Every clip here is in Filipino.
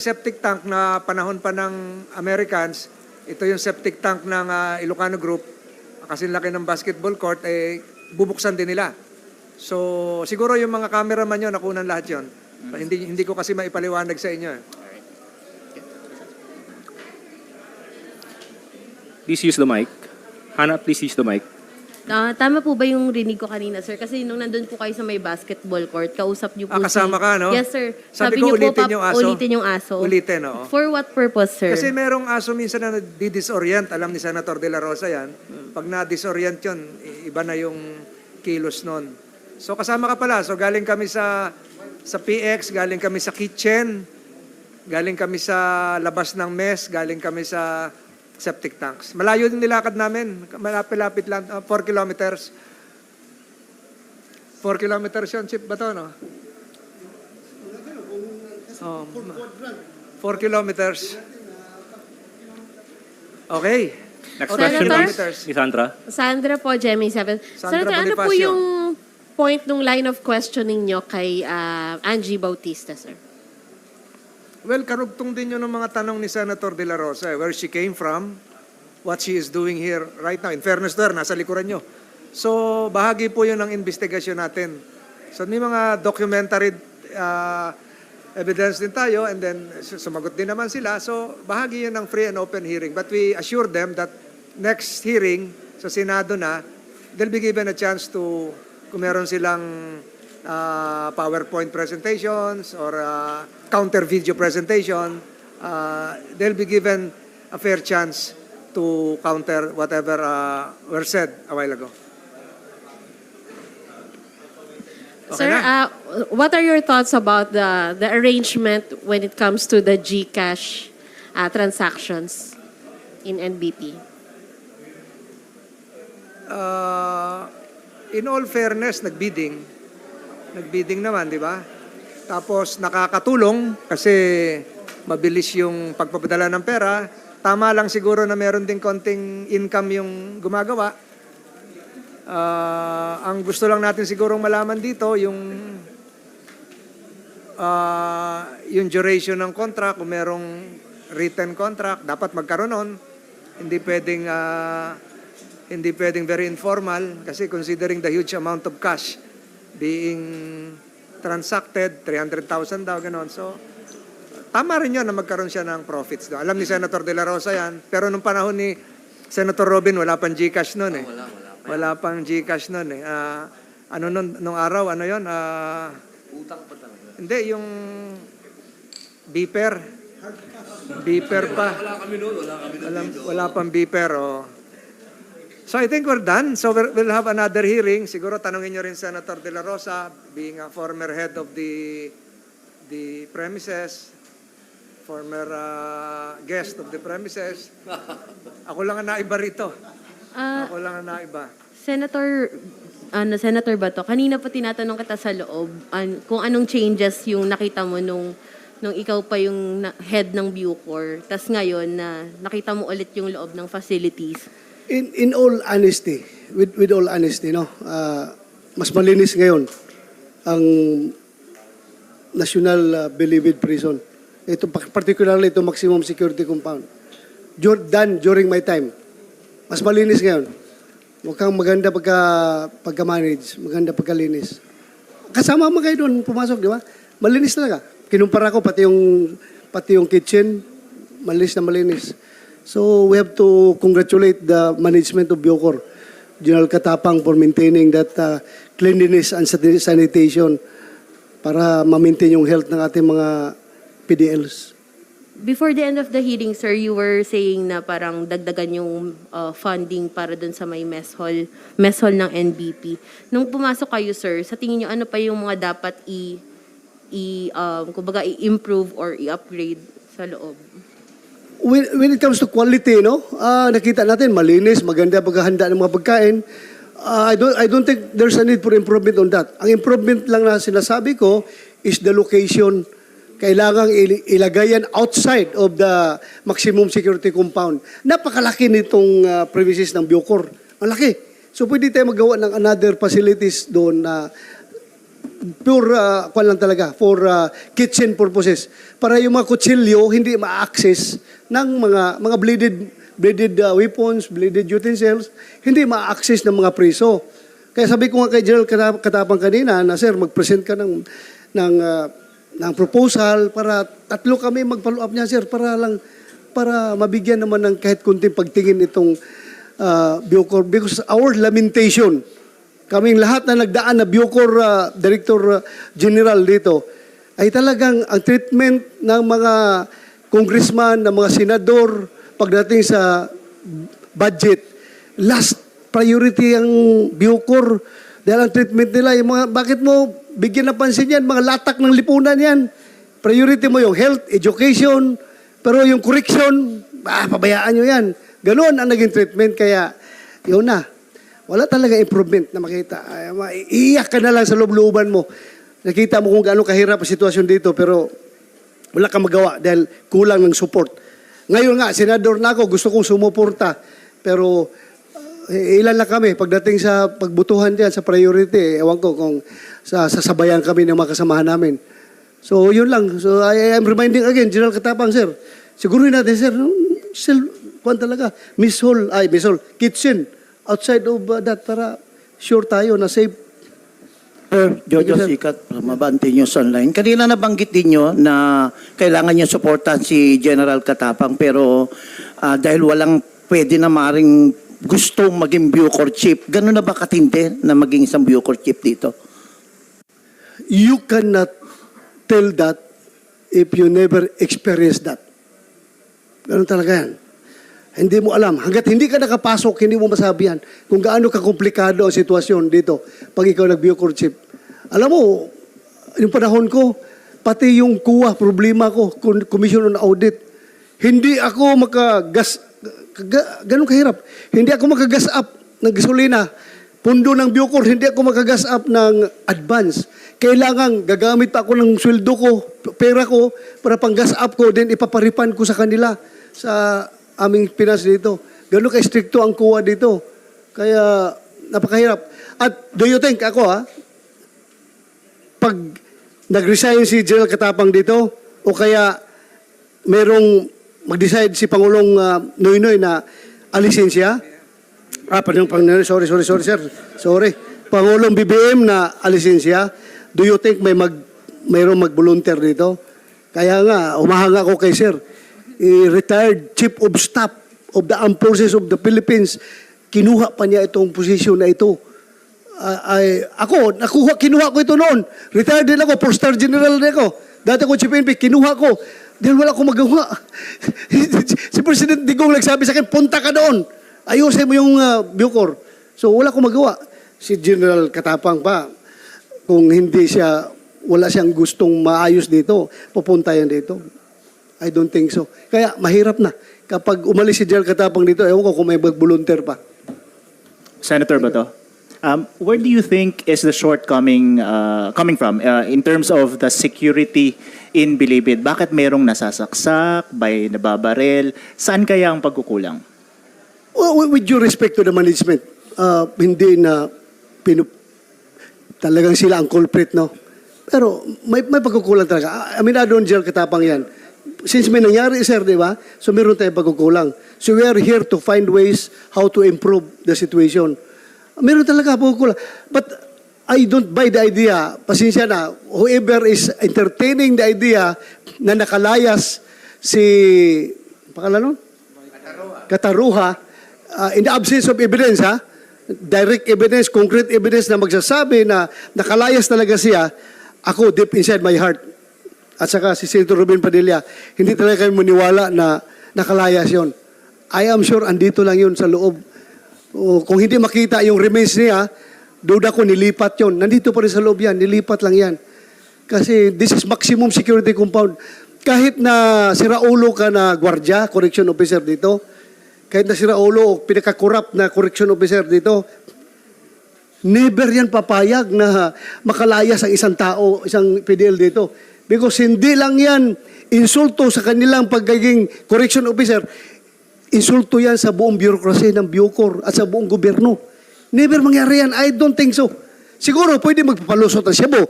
Septic tank na panahon pa ng Americans, ito yung septic tank ng Ilocano Group, kasi laki ng basketball court, bubuksan din nila. So, siguro yung mga cameraman nyo, nakunan lahat yun. Hindi ko kasi maipaliwanag sa inyo. Please use the mic. Hannah, please use the mic. Tama po ba yung rinig ko kanina, sir? Kasi nung nandun po kayo sa may basketball court, kausap niyo po kasama ka, no? Yes, sir. Sabi ko, niyo ulitin yung aso. Ulitin yung aso. Ulitin, oo. For what purpose, sir? Kasi merong aso minsan na disorient. Alam ni Senator De La Rosa yan. Pag na-disorient yun, iba na yung kilos nun. So kasama ka pala. So galing kami sa PX, galing kami sa kitchen, galing kami sa labas ng mess, galing kami sa septic tanks. Malayo din nilakad namin. Malapit-lapit lang. 4 kilometers. 4 kilometers yun. Chip ba to, no? 4 kilometers. Okay. Next Senator? question, please. Ms. Sandra. Sandra po, Gemmy 7. Sandra Senator, ano po Bonifacio. yung point nung line of questioning nyo kay Angie Bautista, sir? Well, karugtong din yun ng mga tanong ni Senator De La Rosa. Where she came from, what she is doing here right now. In fairness to her, nasa likuran nyo. So, bahagi po yun ng investigasyon natin. So, may mga documentary evidence din tayo and then sumagot din naman sila. So, bahagi yun ng free and open hearing. But we assure them that next hearing sa Senado na, they'll be given a chance to, kung meron silang PowerPoint presentations or counter video presentation, they'll be given a fair chance to counter whatever were said a while ago. Okay Sir, na? what are your thoughts about the arrangement when it comes to the GCash transactions in NBP? In all fairness, nagbidding naman, di ba? Tapos nakakatulong kasi mabilis yung pagpapadala ng pera. Tama lang siguro na meron din konting income yung gumagawa. Ang gusto lang natin sigurong malaman dito, yung duration ng contract, kung merong written contract, dapat magkaroon nun. Hindi pwedeng very informal kasi considering the huge amount of cash being transacted, 300,000 daw, gano'n. So, tama rin yun na magkaroon siya ng profits daw. Alam ni Senator De La Rosa yan, pero nung panahon ni Senator Robin, wala pang GCash nun eh. Wala pang GCash nun eh. Nung araw, ano yun? Utang pa talaga. Hindi, yung beeper. Beeper pa. Wala kami noon. Wala pang beeper, oh. So I think we're done. So we'll have another hearing. Siguro tanungin nyo rin Senator De La Rosa, being a former head of the premises, former guest of the premises. Ako lang ang naiba rito. Ako lang ang naiba. Senator Bato, kanina pa tinatanong kita sa loob kung anong changes yung nakita mo nung ikaw pa yung head ng Bucor, tas ngayon na nakita mo ulit yung loob ng facilities. In all honesty, with all honesty, no, mas malinis ngayon ang National Bilibid Prison. Ito particularly ito maximum security compound. Done during my time. Mas malinis ngayon. Mukhang maganda pagka-manage, maganda pagkalinis. Kasama mo kayo doon pumasok, di ba? Malinis talaga. Kinumpara ko pati yung kitchen, malinis na malinis. So we have to congratulate the management of Bucor, General Katapang, for maintaining that cleanliness and sanitation para ma-maintain yung health ng ating mga PDLs. Before the end of the hearing, sir, you were saying na parang dagdagan yung funding para dun sa may mess hall ng NBP. Nung pumasok kayo, sir, sa tingin niyo ano pa yung mga dapat kumbaga i-improve or i-upgrade sa loob? When it comes to quality, no, nakita natin malinis, maganda paghahanda ng mga pagkain. I don't think there's a need for improvement on that. Ang improvement lang na sinasabi ko is the location. Kailangang ilagay yan outside of the maximum security compound. Napakalaki nitong premises ng Bucor. Malaki. So pwede tayo magawa ng another facilities doon na pure kwan lang talaga for kitchen purposes. Para yung mga kutsilyo hindi ma-access ng mga bladed weapons, bladed utensils, hindi ma-access ng mga preso. Kaya sabi ko nga kay General Katapang kanina na sir, mag-present ka ng proposal para tatlo kami mag-follow up niya sir para mabigyan naman ng kahit kunting pagtingin itong Bucor, because our lamentation, kaming lahat na nagdaan na Bucor Director General dito, ay talagang ang treatment ng mga congressman, ng mga senador, pagdating sa budget, last priority ang Bucor. Dahil ang treatment nila, yung mga, bakit mo bigyan ng pansin yan? Mga latak ng lipunan yan. Priority mo yung health, education, pero yung correction, pabayaan nyo yan. Ganon ang naging treatment, kaya yun na. Wala talaga improvement na makita. Iiyak ka na lang sa loob-looban mo. Nakita mo kung gaano kahirap ang sitwasyon dito, pero wala kang magawa dahil kulang ng support. Ngayon nga, senador na ako, gusto kong sumuporta. Pero ilan lang kami pagdating sa pagbutuhan diyan sa priority. Ewan ko kung sasabayan kami ng mga kasamahan namin. So, yun lang. So, I am reminding again, General Katapang, sir. Siguruhin natin, sir, kwan talaga, Miss Hall, kitchen, outside of that para sure tayo na safe. Jojo Sikat, Mabante News Online. Kanina nabanggit din nyo na kailangan niya suportahan si General Katapang pero dahil walang pwede na maring gustong maging Bucor Chief, gano'n na ba katindi na maging isang Bucor Chief dito? You cannot tell that if you never experience that. Ganun talaga yan. Hindi mo alam. Hanggat hindi ka nakapasok, hindi mo masabi yan kung gaano kakomplikado ang sitwasyon dito pag ikaw nag-Bucor Chief. Alam mo, yung panahon ko, pati yung kuha, problema ko, Commission on Audit, hindi ako ganun kahirap. Hindi ako makagas up ng gasolina. Pundo ng Bucor, hindi ako makagas up ng advance. Kailangan gagamit pa ako ng sweldo ko, pera ko, para pang gas up ko, then ipaparipan ko sa kanila sa aming Pinas dito. Gano'n ka-stricto ang kuha dito. Kaya napakahirap. At do you think ako pag nag-resign si General Katapang dito, o kaya merong mag-decide si Pangulong Noynoy na alisin siya, sorry sir. Sorry. Pangulong BBM na alisin siya, do you think mayroong mag-volunteer dito? Kaya nga, umahanga ko kay sir, retired Chief of Staff of the Armed Forces of the Philippines, kinuha pa niya itong posisyon na ito. Kinuha ko ito noon. Retired din ako, 4-star general din ako. Dati ko Chief NP, kinuha ko. Dahil wala akong magawa. Si President Digong nagsabi sa akin, punta ka doon. Ayusin mo yung Bucor. So wala akong magawa. Si General Katapang pa, kung wala siyang gustong maayos dito, pupunta yan dito. I don't think so. Kaya mahirap na. Kapag umalis si General Katapang dito, ewan ko kung may volunteer pa. Senator Bato, where do you think is the shortcoming coming from in terms of the security in Bilibid? Bakit merong nasasaksak, nababarel? Saan kaya ang pagkukulang? Well, with due respect to the management, hindi na talagang sila ang culprit, no? Pero may pagkukulang talaga. Aminado ang General Katapang yan. Since may nangyari, sir, di ba? So meron tayong pagkukulang. So we are here to find ways how to improve the situation. Meron talaga pagkukulang. But I don't buy the idea, pasensya na, whoever is entertaining the idea na nakalayas si, Kataruha, in the absence of evidence, direct evidence, concrete evidence na magsasabi na nakalayas talaga siya, ako, deep inside my heart, at saka si Senator Ruben Padilla, hindi talaga kami maniwala na nakalayas yon. I am sure andito lang yun sa loob. Kung hindi makita yung remains niya, duda ko nilipat yon. Nandito pa rin sa loob yan, nilipat lang yan. Kasi this is maximum security compound. Kahit na si Raulo ka na gwardiya, correction officer dito, kahit na si Raulo, pinaka-corrupt na correction officer dito, never yan papayag na makalayas ang isang tao, isang PDL dito. Because hindi lang yan insulto sa kanilang pagiging correction officer, insulto yan sa buong bureaucracy ng Bucor at sa buong gobyerno. Never mangyari yan. I don't think so. Siguro pwede magpapalusot ang Cebu.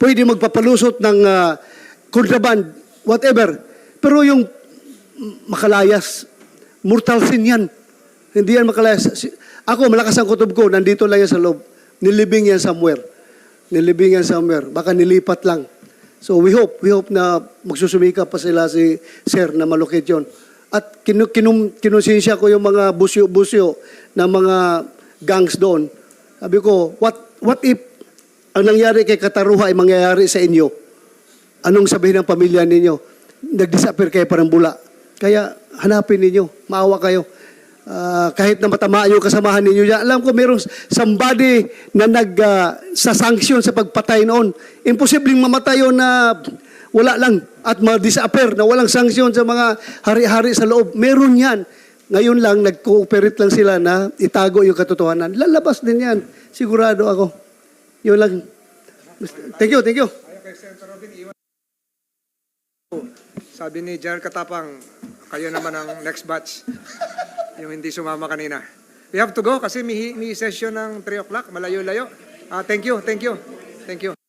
pwede magpapalusot ng kontraband, whatever. Pero yung makalayas, mortal sin yan. Hindi yan makalayas. Ako, malakas ang kutob ko, nandito lang yan sa loob. Nilibing yan somewhere. Nilibing yan somewhere. Baka nilipat lang. So we hope na magsusumika pa sila si Sir na malocate yun. At kinonsensya ko yung mga busyo-busyo na mga gangs doon. Sabi ko, what if ang nangyari kay Kataruha ay mangyayari sa inyo? Anong sabihin ng pamilya ninyo? Nag-disappear kayo parang bula. Kaya hanapin ninyo, maawa kayo. Kahit na matamaan yung kasamahan ninyo dyan. Alam ko mayroong somebody na nag-sa-sanction sa pagpatay noon. Imposibleng mamatay yun na wala lang at ma-disappear na walang sanksyon sa mga hari-hari sa loob. Meron yan. Ngayon lang, nag-cooperate lang sila na itago yung katotohanan. Lalabas din yan. Sigurado ako. Yun lang. Thank you, thank you. Sabi ni General Katapang, kayo naman ang next batch. Yung hindi sumama kanina. We have to go kasi may session ng 3 o'clock. Malayo-layo. Thank you, thank you. Thank you.